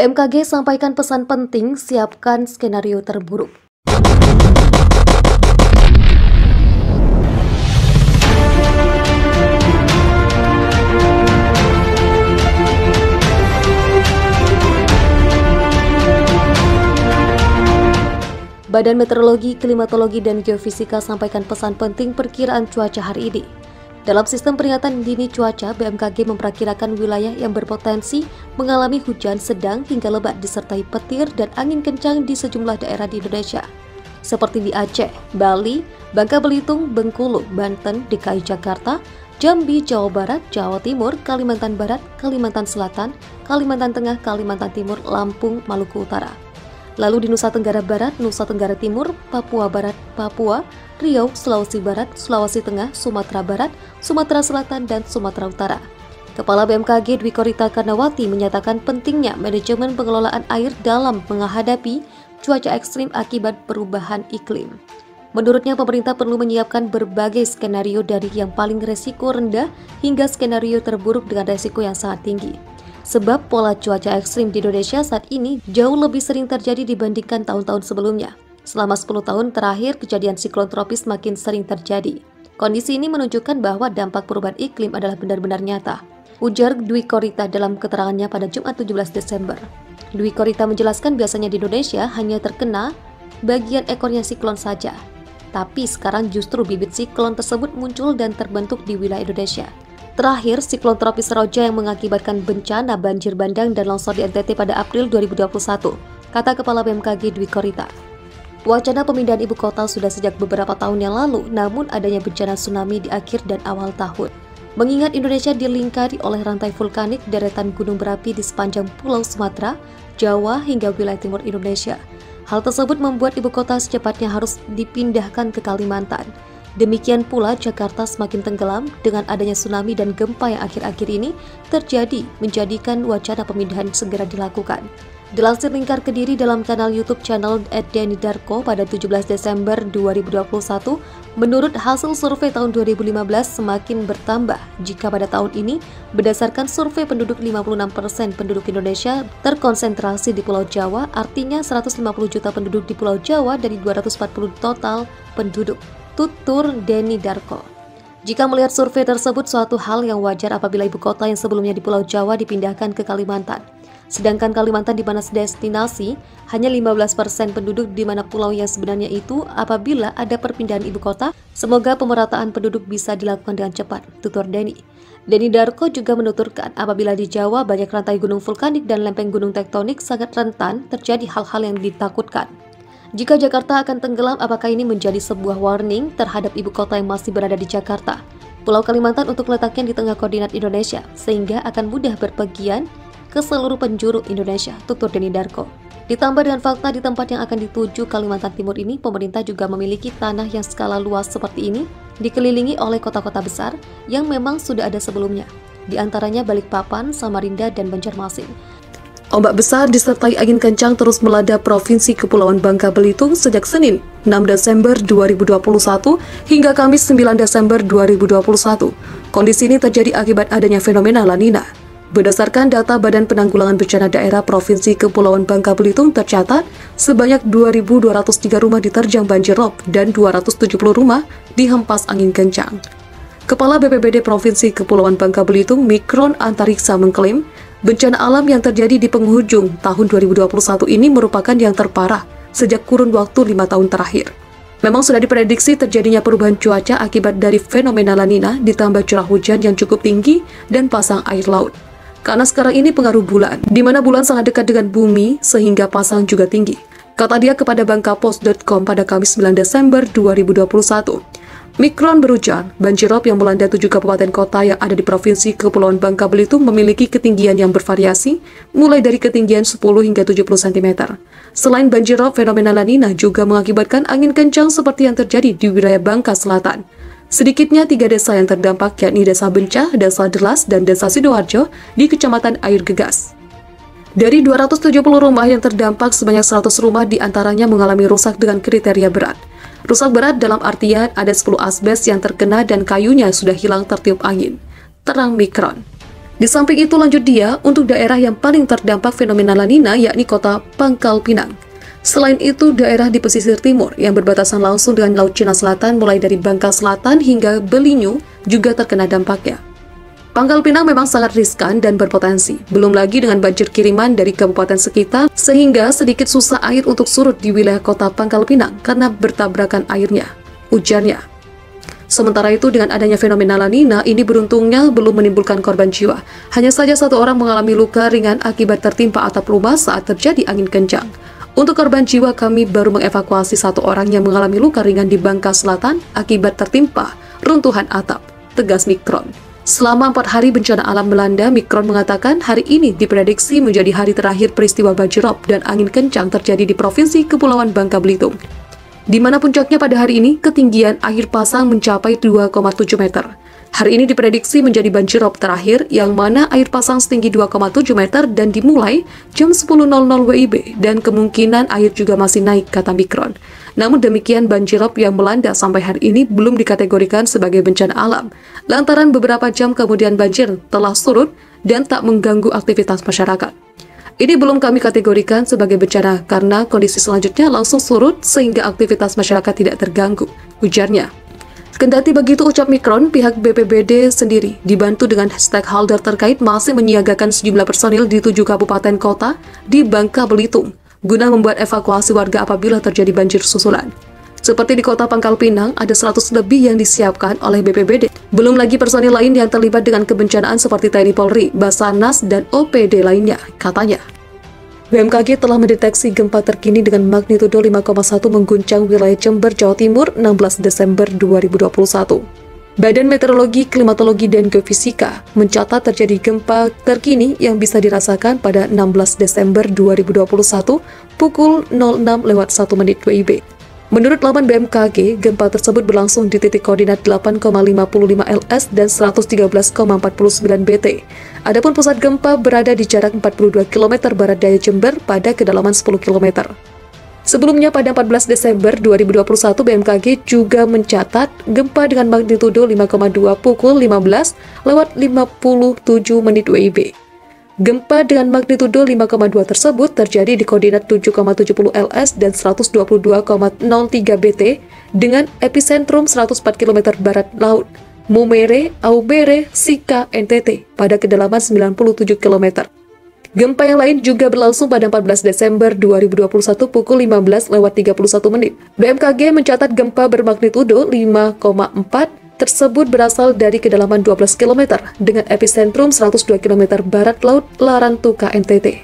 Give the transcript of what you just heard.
BMKG sampaikan pesan penting, siapkan skenario terburuk. Badan Meteorologi, Klimatologi, dan Geofisika sampaikan pesan penting perkiraan cuaca hari ini. Dalam sistem peringatan dini cuaca, BMKG memperkirakan wilayah yang berpotensi mengalami hujan sedang hingga lebat disertai petir dan angin kencang di sejumlah daerah di Indonesia, seperti di Aceh, Bali, Bangka Belitung, Bengkulu, Banten, DKI Jakarta, Jambi, Jawa Barat, Jawa Timur, Kalimantan Barat, Kalimantan Selatan, Kalimantan Tengah, Kalimantan Timur, Lampung, Maluku Utara. Lalu di Nusa Tenggara Barat, Nusa Tenggara Timur, Papua Barat, Papua, Riau, Sulawesi Barat, Sulawesi Tengah, Sumatera Barat, Sumatera Selatan, dan Sumatera Utara. Kepala BMKG Dwi Korita Karnawati menyatakan pentingnya manajemen pengelolaan air dalam menghadapi cuaca ekstrim akibat perubahan iklim. Menurutnya, pemerintah perlu menyiapkan berbagai skenario dari yang paling resiko rendah hingga skenario terburuk dengan resiko yang sangat tinggi. Sebab pola cuaca ekstrim di Indonesia saat ini jauh lebih sering terjadi dibandingkan tahun-tahun sebelumnya. Selama 10 tahun terakhir, kejadian siklon tropis makin sering terjadi. Kondisi ini menunjukkan bahwa dampak perubahan iklim adalah benar-benar nyata, ujar Dwi Korita dalam keterangannya pada Jumat 17 Desember. Dwi Korita menjelaskan biasanya di Indonesia hanya terkena bagian ekornya siklon saja. Tapi sekarang justru bibit siklon tersebut muncul dan terbentuk di wilayah Indonesia. Terakhir, siklon tropis Roja yang mengakibatkan bencana banjir bandang dan longsor di NTT pada April 2021, kata Kepala BMKG Dwi Korita. Wacana pemindahan ibu kota sudah sejak beberapa tahun yang lalu, namun adanya bencana tsunami di akhir dan awal tahun. Mengingat Indonesia dilingkari oleh rantai vulkanik deretan gunung berapi di sepanjang Pulau Sumatera, Jawa hingga wilayah timur Indonesia. Hal tersebut membuat ibu kota secepatnya harus dipindahkan ke Kalimantan. Demikian pula Jakarta semakin tenggelam dengan adanya tsunami dan gempa yang akhir-akhir ini terjadi menjadikan wacana pemindahan segera dilakukan. Dilansir Lingkar Kediri dalam kanal YouTube channel @denidarko pada 17 Desember 2021, menurut hasil survei tahun 2015 semakin bertambah jika pada tahun ini berdasarkan survei penduduk 56% penduduk Indonesia terkonsentrasi di Pulau Jawa, artinya 150 juta penduduk di Pulau Jawa dari 240 total penduduk. Tutur Denny Darko. Jika melihat survei tersebut, suatu hal yang wajar apabila ibu kota yang sebelumnya di Pulau Jawa dipindahkan ke Kalimantan. Sedangkan Kalimantan di mana destinasi hanya 15% penduduk di mana pulau yang sebenarnya itu apabila ada perpindahan ibu kota, semoga pemerataan penduduk bisa dilakukan dengan cepat, tutur Denny. Denny Darko juga menuturkan apabila di Jawa banyak rantai gunung vulkanik dan lempeng gunung tektonik sangat rentan terjadi hal-hal yang ditakutkan. Jika Jakarta akan tenggelam, apakah ini menjadi sebuah warning terhadap ibu kota yang masih berada di Jakarta? Pulau Kalimantan untuk letaknya di tengah koordinat Indonesia, sehingga akan mudah berpergian ke seluruh penjuru Indonesia, tutur Denny Darko. Ditambah dengan fakta di tempat yang akan dituju Kalimantan Timur ini, pemerintah juga memiliki tanah yang skala luas seperti ini, dikelilingi oleh kota-kota besar yang memang sudah ada sebelumnya, di antaranya Balikpapan, Samarinda, dan Banjarmasin. Ombak besar disertai angin kencang terus melanda Provinsi Kepulauan Bangka Belitung sejak Senin 6 Desember 2021 hingga Kamis 9 Desember 2021. Kondisi ini terjadi akibat adanya fenomena La Nina. Berdasarkan data Badan Penanggulangan Bencana Daerah Provinsi Kepulauan Bangka Belitung tercatat sebanyak 2.203 rumah diterjang banjir rob dan 270 rumah dihempas angin kencang. Kepala BPBD Provinsi Kepulauan Bangka Belitung Mikron Antariksa mengklaim bencana alam yang terjadi di penghujung tahun 2021 ini merupakan yang terparah sejak kurun waktu 5 tahun terakhir. Memang sudah diprediksi terjadinya perubahan cuaca akibat dari fenomena La Nina ditambah curah hujan yang cukup tinggi dan pasang air laut. Karena sekarang ini pengaruh bulan, di mana bulan sangat dekat dengan bumi sehingga pasang juga tinggi. Kata dia kepada bangkapost.com pada Kamis 9 Desember 2021. Mikron berujar, banjirop yang melanda 7 kabupaten kota yang ada di Provinsi Kepulauan Bangka Belitung memiliki ketinggian yang bervariasi, mulai dari ketinggian 10 hingga 70 cm. Selain banjirop, fenomena La Nina juga mengakibatkan angin kencang seperti yang terjadi di wilayah Bangka Selatan. Sedikitnya 3 desa yang terdampak yakni Desa Bencah, Desa Delas, dan Desa Sidoarjo di Kecamatan Air Gegas. Dari 270 rumah yang terdampak, sebanyak 100 rumah diantaranya mengalami rusak dengan kriteria berat. Rusak berat dalam artian ada 10 asbes yang terkena dan kayunya sudah hilang tertiup angin. Terang Mikron. Di samping itu lanjut dia untuk daerah yang paling terdampak fenomena La Nina yakni kota Pangkal Pinang. Selain itu, daerah di pesisir timur yang berbatasan langsung dengan Laut Cina Selatan mulai dari Bangka Selatan hingga Belinyu juga terkena dampaknya. Pangkal Pinang memang sangat riskan dan berpotensi, belum lagi dengan banjir kiriman dari kabupaten sekitar sehingga sedikit susah air untuk surut di wilayah kota Pangkal Pinang karena bertabrakan airnya, ujarnya. Sementara itu, dengan adanya fenomena La Nina ini beruntungnya belum menimbulkan korban jiwa. Hanya saja satu orang mengalami luka ringan akibat tertimpa atap rumah saat terjadi angin kencang. Untuk korban jiwa, kami baru mengevakuasi satu orang yang mengalami luka ringan di Bangka Selatan akibat tertimpa runtuhan atap, tegas Mikron. Selama 4 hari bencana alam melanda, Mikron mengatakan hari ini diprediksi menjadi hari terakhir peristiwa banjirop dan angin kencang terjadi di Provinsi Kepulauan Bangka Belitung, di mana puncaknya pada hari ini ketinggian air pasang mencapai 2,7 meter. Hari ini diprediksi menjadi banjirop terakhir yang mana air pasang setinggi 2,7 meter dan dimulai jam 10.00 WIB dan kemungkinan air juga masih naik, kata Mikron. Namun demikian, banjirop yang melanda sampai hari ini belum dikategorikan sebagai bencana alam, lantaran beberapa jam kemudian banjir telah surut dan tak mengganggu aktivitas masyarakat. Ini belum kami kategorikan sebagai bencana karena kondisi selanjutnya langsung surut sehingga aktivitas masyarakat tidak terganggu, ujarnya. Kendati begitu, ucap Mikron, pihak BPBD sendiri dibantu dengan stakeholder terkait masih menyiagakan sejumlah personil di 7 kabupaten kota di Bangka Belitung guna membuat evakuasi warga apabila terjadi banjir susulan. Seperti di kota Pangkal Pinang, ada 100 lebih yang disiapkan oleh BPBD. Belum lagi personil lain yang terlibat dengan kebencanaan seperti TNI Polri, Basarnas, dan OPD lainnya, katanya. BMKG telah mendeteksi gempa terkini dengan magnitudo 5,1 mengguncang wilayah Jember, Jawa Timur 16 Desember 2021. Badan Meteorologi, Klimatologi, dan Geofisika mencatat terjadi gempa terkini yang bisa dirasakan pada 16 Desember 2021 pukul 06.01 WIB. Menurut laman BMKG, gempa tersebut berlangsung di titik koordinat 8,55 LS dan 113,49 BT. Adapun pusat gempa berada di jarak 42 km barat daya Jember pada kedalaman 10 km. Sebelumnya pada 14 Desember 2021, BMKG juga mencatat gempa dengan magnitudo 5,2 pukul 15.57 WIB. Gempa dengan magnitudo 5,2 tersebut terjadi di koordinat 7,70 LS dan 122,03 BT dengan epicentrum 104 km barat laut Mumere, Aubere, Sika, NTT pada kedalaman 97 km. Gempa yang lain juga berlangsung pada 14 Desember 2021 pukul 15.31. BMKG mencatat gempa bermagnitudo 5,4 tersebut berasal dari kedalaman 12 km dengan epicentrum 102 km barat laut Larantuka, NTT.